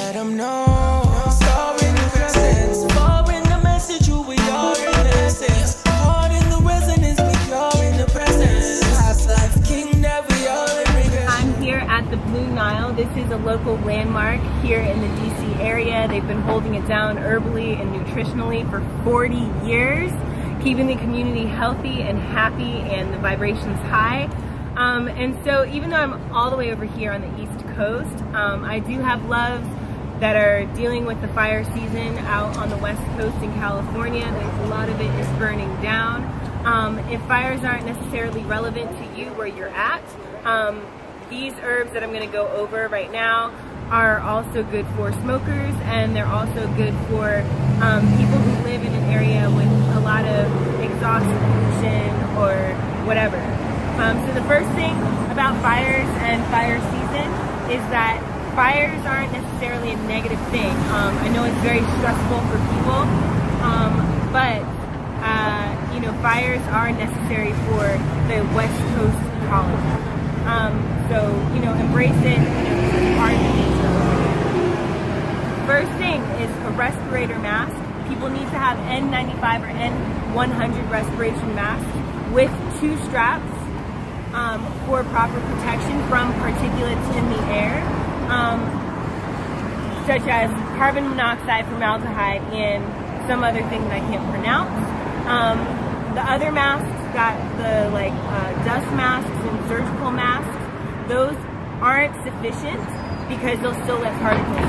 let them know. Star in the crescent, far in the message who we are in essence. Heart in the resonance, we are in the presence. Past life, king that we are in regret. I'm here at the Blue Nile. This is a local landmark here in the DC area. They've been holding it down herbally and nutritionally for 40 years, keeping the community healthy and happy and the vibrations high. And so even though I'm all the way over here on the East Coast, I do have loves that are dealing with the fire season out on the West Coast in California. There's a lot of it is burning down. If fires aren't necessarily relevant to you where you're at, these herbs that I'm going to go over right now are also good for smokers, and they're also good for people who live in an area with a lot of exhaust pollution or whatever. So the first thing about fires and fire season is that fires aren't necessarily a negative thing. I know it's very stressful for people, but you know, fires are necessary for the West Coast ecology. So, you know, embrace it, it's part of nature. First thing is a respirator mask. People need to have N95 or N100 respiration masks with 2 straps for proper protection from particulates in the air, such as carbon monoxide, formaldehyde, and some other thing that I can't pronounce. The other masks got the dust masks and surgical masks. Those aren't sufficient because they'll still let particles in.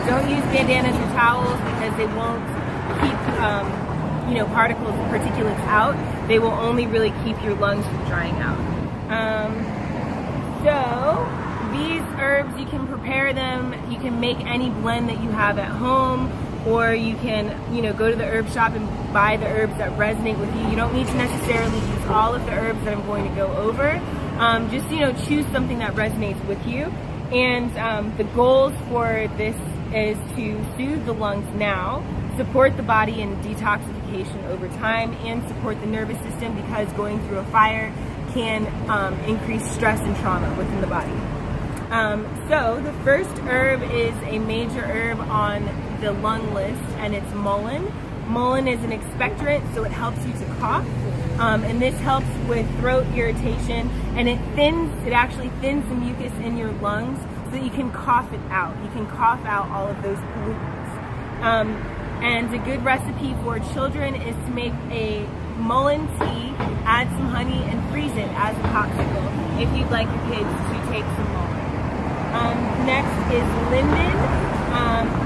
Don't use bandanas or towels because they won't keep particles, particulates out. They will only really keep your lungs from drying out. So these herbs, you can prepare them. You can make any blend that you have at home, or you can, go to the herb shop and buy the herbs that resonate with you. You don't need to necessarily use all of the herbs that I'm going to go over. Just, choose something that resonates with you. And the goals for this is to soothe the lungs now, support the body in detoxification over time, and support the nervous system, because going through a fire can increase stress and trauma within the body. So the first herb is a major herb on the lung list, and it's mullein. Mullein is an expectorant, so it helps you to cough, and this helps with throat irritation, and it actually thins the mucus in your lungs so that you can cough it out. You can cough out all of those pollutants. And a good recipe for children is to make a mullein tea, add some honey, and freeze it as a popsicle if you'd like your kids to take some mullein. Next is linden.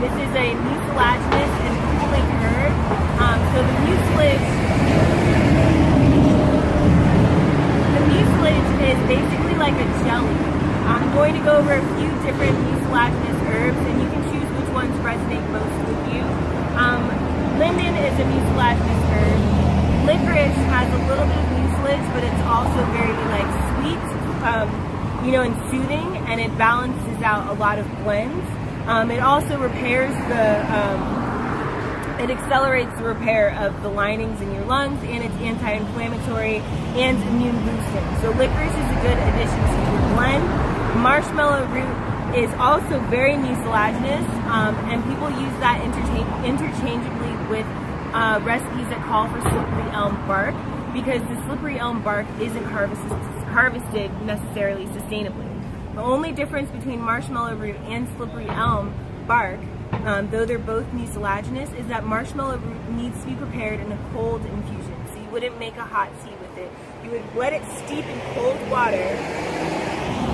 This is a mucilaginous and cooling herb. So the mucilage is basically like a jelly. I'm going to go over a few different mucilaginous herbs, and you can choose which ones resonate most with you. Linden is a mucilaginous herb. Licorice has a little bit of mucilage, but it's also very sweet, and soothing, and it balances out a lot of blends. It also repairs it accelerates the repair of the linings in your lungs, and it's anti-inflammatory and immune boosting. So licorice is a good addition to your blend. Marshmallow root is also very mucilaginous, and people use that interchangeably with recipes that call for slippery elm bark, because the slippery elm bark isn't harvested necessarily sustainably. The only difference between marshmallow root and slippery elm bark, though they're both mucilaginous, is that marshmallow root needs to be prepared in a cold infusion. So you wouldn't make a hot tea with it. You would let it steep in cold water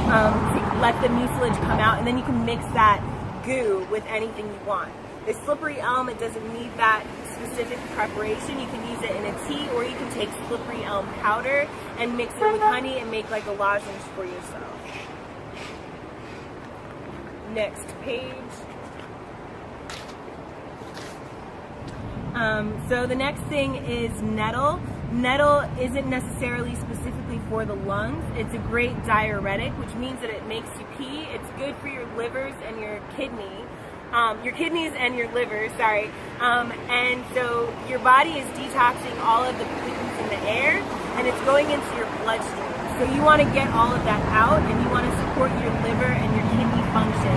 to let the mucilage come out, and then you can mix that goo with anything you want. The slippery elm, it doesn't need that specific preparation. You can use it in a tea, or you can take slippery elm powder and mix it with honey and make like a lozenge for yourself. Next page. So the next thing is nettle. Nettle isn't necessarily specifically for the lungs. It's a great diuretic, which means that it makes you pee. It's good for your livers and your kidneys and your liver, sorry. And so your body is detoxing all of the pollutants in the air, and it's going into your bloodstream. So you want to get all of that out, and you want to support your liver and your kidney function.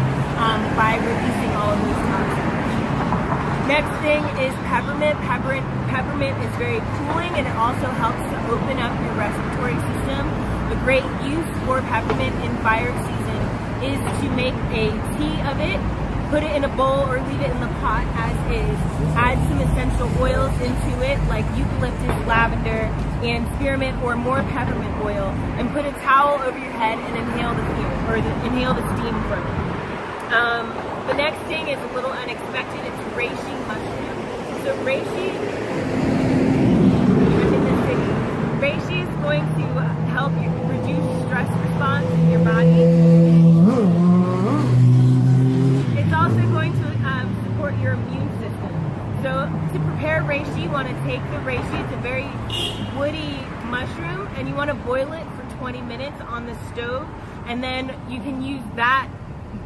Next thing is peppermint. Peppermint is very cooling, and it also helps to open up your respiratory system. A great use for peppermint in fire season is to make a tea of it, put it in a bowl or leave it in the pot as is. Add some essential oils into it like eucalyptus, lavender, and spearmint or more peppermint oil, and put a towel over your head and inhale the fume, or inhale the steam from it. The next thing is a little unexpected. It's reishi mushroom. So reishi is going to help you reduce stress response in your body. It's also going to support your immune system. So to prepare reishi, you want to take the reishi. It's a very woody mushroom, and you want to boil it for 20 minutes on the stove, and then you can use that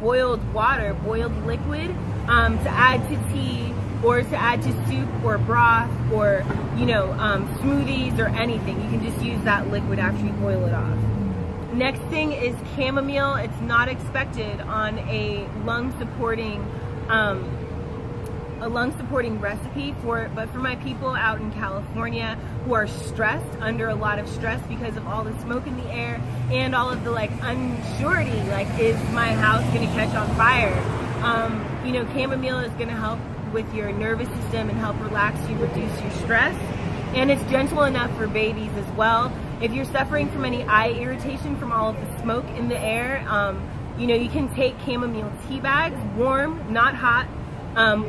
boiled water, boiled liquid, to add to tea or to add to soup or broth or smoothies or anything. You can just use that liquid after you boil it off. Next thing is chamomile. It's not expected on a lung supporting recipe but for my people out in California who are stressed, under a lot of stress because of all the smoke in the air and all of the unsurety, is my house gonna catch on fire? Chamomile is gonna help with your nervous system and help relax you, reduce your stress, and it's gentle enough for babies as well. If you're suffering from any eye irritation from all of the smoke in the air, you can take chamomile tea bags, warm, not hot,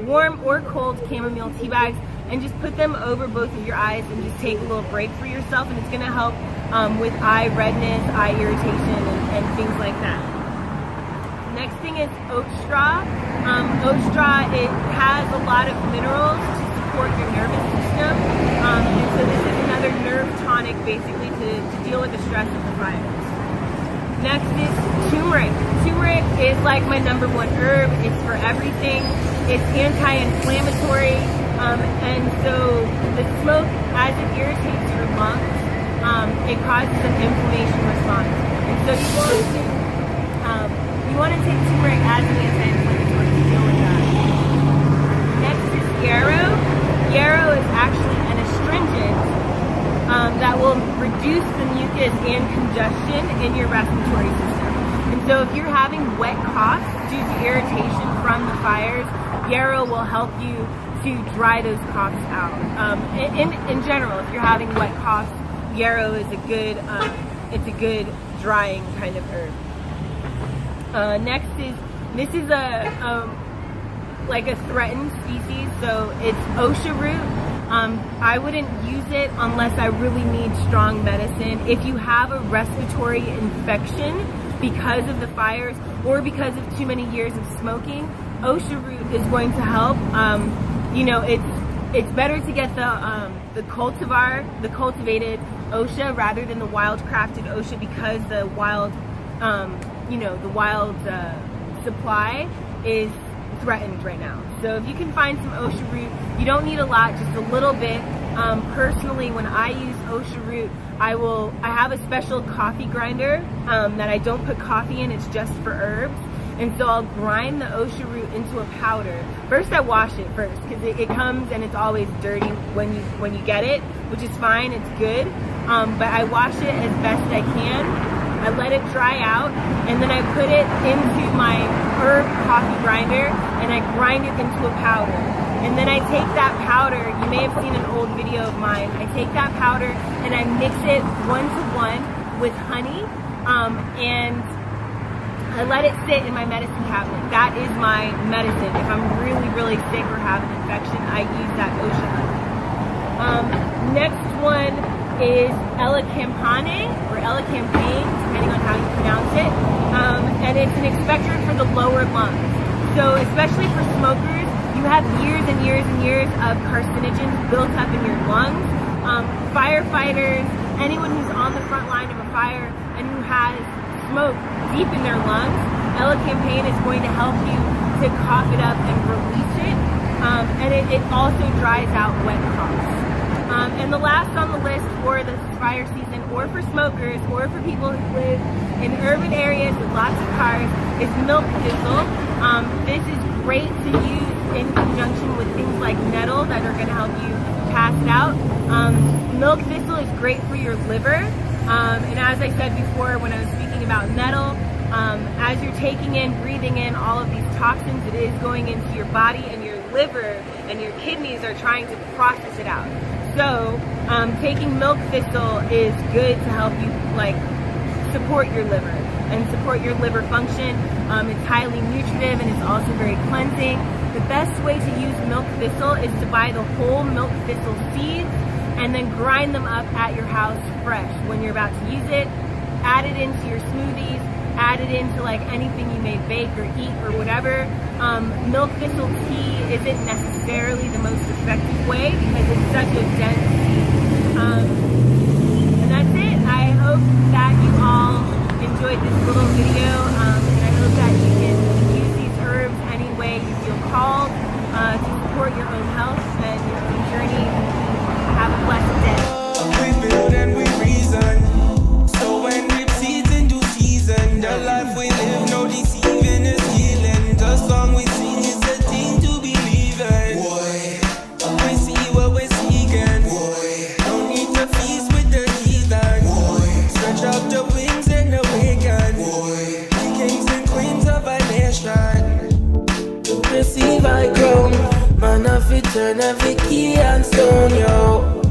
warm or cold chamomile tea bags, and just put them over both of your eyes and just take a little break for yourself, and it's going to help with eye redness, eye irritation, and things like that. Next thing is oat straw. Oat straw, it has a lot of minerals to support your nervous system, and so this is another nerve tonic basically to deal with the stress of the fires. Next is turmeric. Turmeric is like my number one herb. It's for everything. It's anti-inflammatory, and so the smoke, as it irritates your lungs, it causes an inflammation response. And so you want to take turmeric as an anti-inflammatory to deal with that. Next is yarrow. Yarrow is actually an astringent that will reduce the mucus and congestion in your respiratory system. And so if you're having wet coughs due to irritation from the fires, yarrow will help you to dry those coughs out. In general, if you're having wet coughs, yarrow is a good drying kind of herb. Next is, this is a threatened species, so it's osha root. I wouldn't use it unless I really need strong medicine. If you have a respiratory infection because of the fires or because of too many years of smoking, osha root is going to help. It's better to get the cultivated osha rather than the wild crafted osha, because the wild supply is threatened right now. So if you can find some osha root, you don't need a lot, just a little bit. Personally, when I use osha root, I have a special coffee grinder that I don't put coffee in, it's just for herbs. And so I'll grind the osha root into a powder. First I wash it first, because it comes and it's always dirty when you get it, which is fine, it's good. But I wash it as best I can. I let it dry out, and then I put it into my herb coffee grinder, and I grind it into a powder. And then I take that powder, you may have seen an old video of mine, I take that powder and I mix it 1-to-1 with honey, and I let it sit in my medicine cabinet. That is my medicine. If I'm really, really sick or have an infection, I use that osha honey. Next one is elecampane, or elecampane, depending on how you pronounce it. And it's an expectorant for the lower lungs. So especially for smokers, you have years and years and years of carcinogens built up in your lungs. Firefighters, anyone who's on the front line of a fire and who has smoke deep in their lungs, elecampane is going to help you to cough it up and release it. And it also dries out wet coughs. And the last on the list for the fire season, or for smokers, or for people who live in urban areas with lots of cars, is milk thistle. This is great to use in conjunction with things like nettle that are going to help you pass it out. Milk thistle is great for your liver. And as I said before when I was speaking about nettle, as you're taking in, breathing in all of these toxins, it is going into your body, and your liver and your kidneys are trying to process it out. So taking milk thistle is good to help you support your liver and support your liver function. It's highly nutritive and it's also very cleansing. The best way to use milk thistle is to buy the whole milk thistle seeds and then grind them up at your house fresh. When you're about to use it, add it into your smoothies, add it into anything you may bake or eat or whatever. Milk thistle tea isn't necessarily the most effective way because it's such a dense seed. And that's it. I hope that you all enjoyed this little video, and I hope that you can use these herbs any way you feel called to support your own health and your own journey. Have a blessed day. We build and we reason. So when we seeds in due season, the life we live, no deceiving is healing. The song we sing is a thing to believe in. We see what we're seeking. No need to feast with the heathen. Stretch out the wings and awaken. The kings and queens of our nation. To receive I grow. Man of it turn every key and stone, yo.